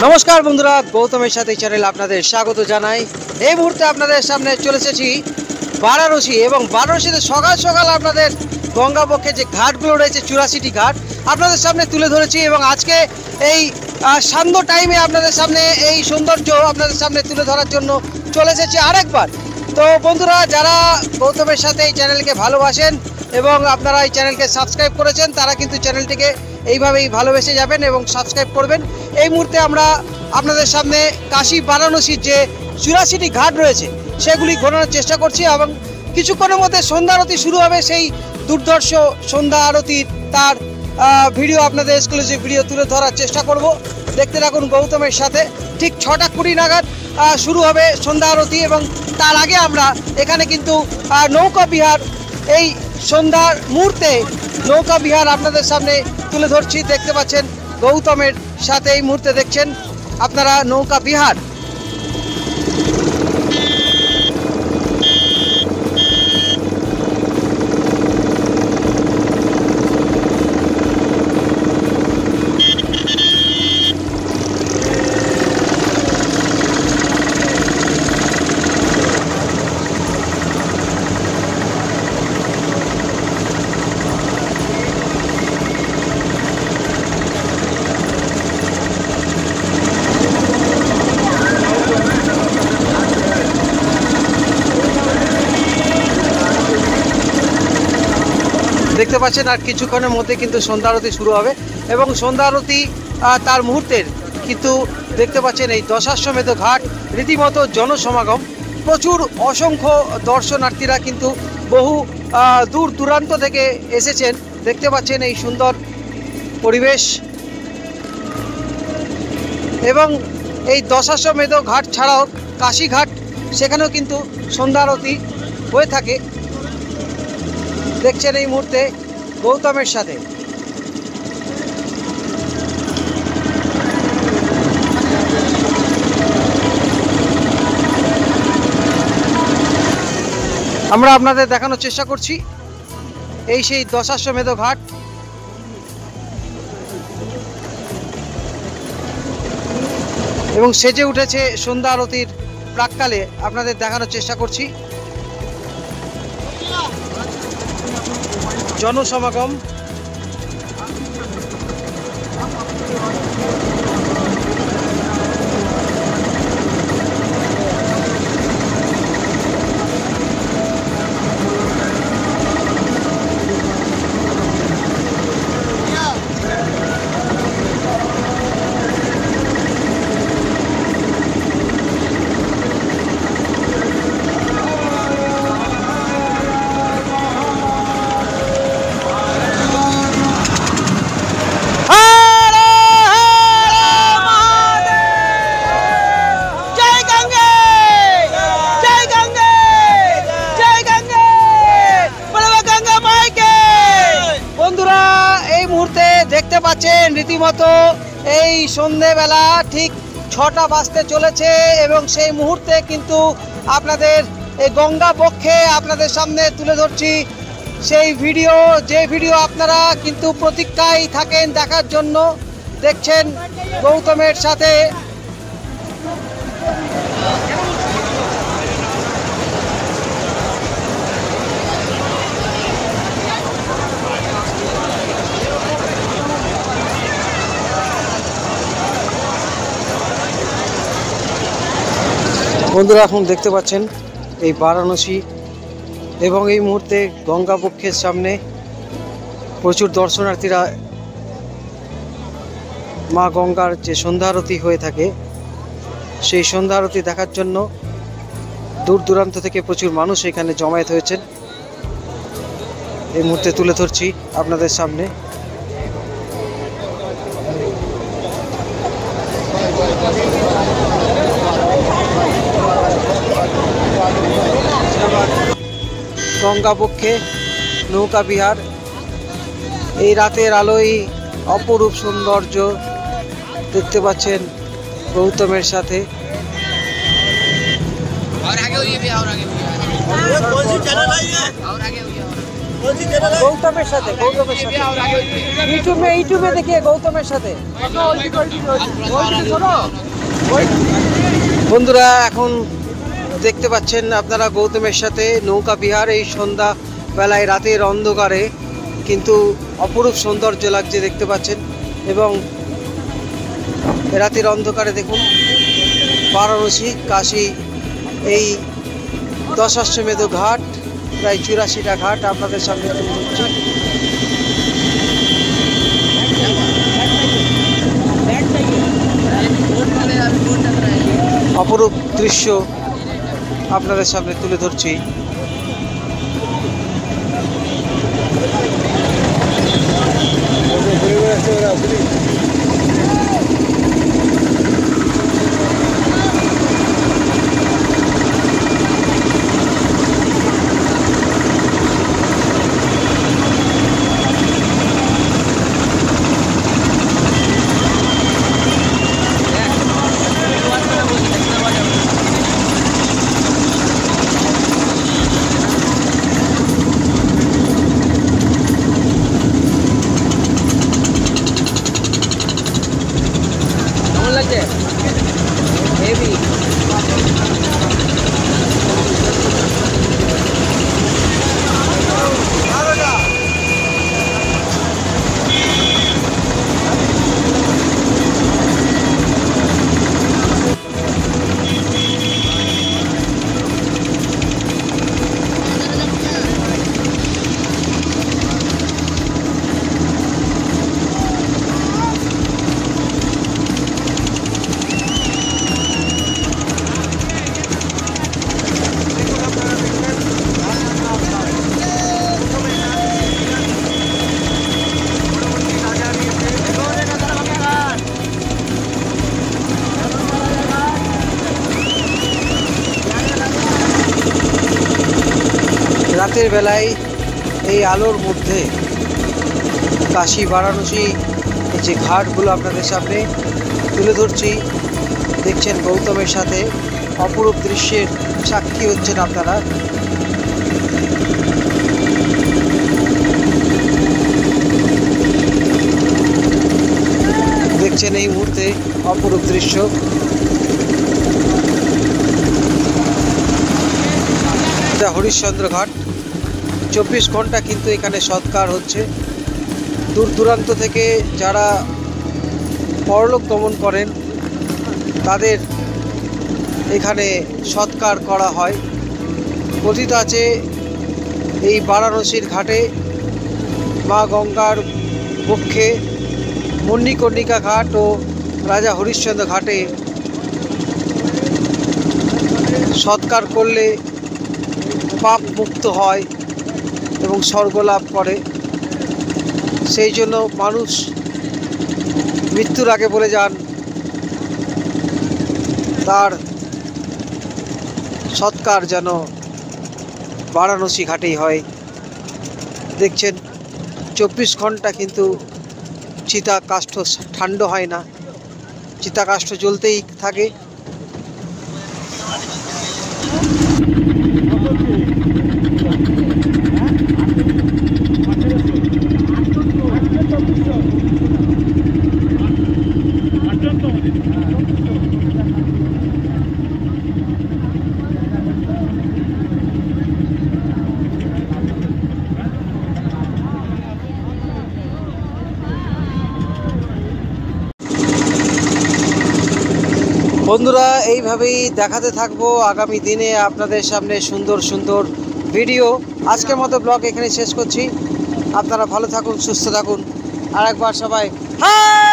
नमस्कार बंधुरा गौतमेर साथे चैनेल आपनादेर स्वागत जानाई। এই মুহূর্তে আপনাদের সামনে চলে এসেছি বারাণসী এবং বারাণসীতে সকাল সকাল আপনাদের গঙ্গাবক্ষে যে ঘাটগুলো রয়েছে 84টি ঘাট আপনাদের সামনে তুলে ধরেছি এবং আজকে এই সান্ধ্য টাইমে আপনাদের সামনে এই সৌন্দর্য আপনাদের সামনে তুলে ধরার জন্য চলে এসেছি আরেকবার। তো বন্ধুরা যারা গৌতমের সাথে এই চ্যানেলকে ভালোবাসেন এবং আপনারা এই চ্যানেলকে সাবস্ক্রাইব করেছেন তারা কিন্তু চ্যানেলটিকে এইভাবেই ভালোবেসে যাবেন এবং সাবস্ক্রাইব করবেন। এই মুহূর্তে আমরা আপনাদের সামনে কাশী বারাণসীর যে 84টি ঘাট রয়েছে সেগুলি ঘোরানোর চেষ্টা করছি এবং কিছুক্ষণের মধ্যে সন্ধ্যা আরতি শুরু হবে। সেই দুর্ধর্ষ সন্ধ্যা আরতির তার ভিডিও আপনাদের এক্সক্লুসিভ ভিডিও তুলে ধরার চেষ্টা করব। দেখতে থাকুন গৌতমের সাথে। ঠিক 6টা 20 নাগাদ শুরু হবে সন্ধ্যা আরতি এবং তার আগে আমরা এখানে কিন্তু নৌকা বিহার এই সন্ধ্যার মুহূর্তে নৌকা বিহার আপনাদের সামনে তুলে ধরছি। দেখতে পাচ্ছেন গৌতমের সাথে এই মুহূর্তে দেখছেন আপনারা নৌকা বিহার। দেখতে পাচ্ছেন আর কিছুক্ষণের মধ্যে কিন্তু সন্ধ্যা আরতি শুরু হবে এবং সন্ধ্যা আরতি তার মুহূর্তের কিন্তু দেখতে পাচ্ছেন এই দশাশ্বমেধ ঘাট রীতিমতো জনসমাগম। প্রচুর অসংখ্য দর্শনার্থীরা কিন্তু বহু দূর দূরান্ত থেকে এসেছেন। দেখতে পাচ্ছেন এই সুন্দর পরিবেশ এবং এই দশাশ্বমেধ ঘাট ছাড়াও কাশীঘাট সেখানেও কিন্তু সন্ধ্যা আরতি হয়ে থাকে। দেখছেন এই মুহূর্তে গৌতমের সাথে। আমরা আপনাদের দেখানোর চেষ্টা করছি এই সেই দশাশ্বমেধ ঘাট। এবং সেজে উঠেছে সন্ধ্যা আরতির প্রাক্কালে আপনাদের দেখানোর চেষ্টা করছি জনসমাগম। দেখতে পাচ্ছেন রীতিমতো এই সন্ধ্যেবেলা ঠিক 6টা বাজতে চলেছে এবং সেই মুহূর্তে কিন্তু আপনাদের এই গঙ্গা বক্ষে আপনাদের সামনে তুলে ধরছি সেই ভিডিও, যে ভিডিও আপনারা কিন্তু প্রতীক্ষায় থাকেন দেখার জন্য। দেখছেন গৌতমের সাথে বন্ধুরা এখন দেখতে পাচ্ছেন এই বারাণসী এবং এই মুহূর্তে গঙ্গা বক্ষের সামনে প্রচুর দর্শনার্থীরা মা গঙ্গার যে সন্ধ্যা আরতি হয়ে থাকে সেই সন্ধ্যা আরতি দেখার জন্য দূর দূরান্ত থেকে প্রচুর মানুষ এখানে জমায়েত হয়েছেন। এই মুহূর্তে তুলে ধরছি আপনাদের সামনে। গঙ্গা বক্ষে নৌকা বিহার এই রাতের আলোয় অপরূপ সৌন্দর্য দেখতে পাচ্ছেন গৌতমের সাথে। গৌতমের সাথে ইউটিউবে দেখিয়ে গৌতমের সাথে। বন্ধুরা এখন দেখতে পাচ্ছেন আপনারা গৌতমের সাথে নৌকা বিহার এই সন্ধ্যা বেলায় রাতের অন্ধকারে কিন্তু অপরূপ সৌন্দর্য লাগছে দেখতে পাচ্ছেন। এবং রাতের অন্ধকারে দেখুন বারাণসী কাশী এই দশাশ্বমেধ ঘাট প্রায় 84টা ঘাট আপনাদের সামনে তুলে ধরছি। অপরূপ দৃশ্য আপনাদের সামনে তুলে ধরছি। রাতের বেলায় এই আলোর মধ্যে কাশী বারাণসী যে ঘাটগুলো আপনাদের সামনে তুলে ধরছি। দেখছেন গৌতমের সাথে অপরূপ দৃশ্যের সাক্ষী হচ্ছেন আপনারা। দেখছেন এই মুহূর্তে অপরূপ দৃশ্য। এটা হরিশ্চন্দ্র ঘাট। 24 ঘন্টা কিন্তু এখানে সৎকার হচ্ছে। দূর দূরান্ত থেকে যারা পরলোক গমন করেন তাদের এখানে সৎকার করা হয়। কথিত আছে এই বারাণসীর ঘাটে মা গঙ্গার পক্ষে মণিকর্ণিকা ঘাট ও রাজা হরিশ্চন্দ্র ঘাটে সৎকার করলে পাপ মুক্ত হয় এবং স্বর্গ লাভ করে। সেই জন্য মানুষ মৃত্যুর আগে বলে যান তার সৎকার যেন বারাণসী ঘাটেই হয়। দেখছেন 24 ঘন্টা কিন্তু চিতা কাষ্ঠ ঠান্ডা হয় না, চিতা কাষ্ঠ জ্বলতেই থাকে। বন্ধুরা এইভাবেই দেখাতে থাকবো আগামী দিনে আপনাদের সামনে সুন্দর সুন্দর ভিডিও। আজকের মতো ব্লগ এখানে শেষ করছি। আপনারা ভালো থাকুন, সুস্থ থাকুন। আর একবার সবাই হাই।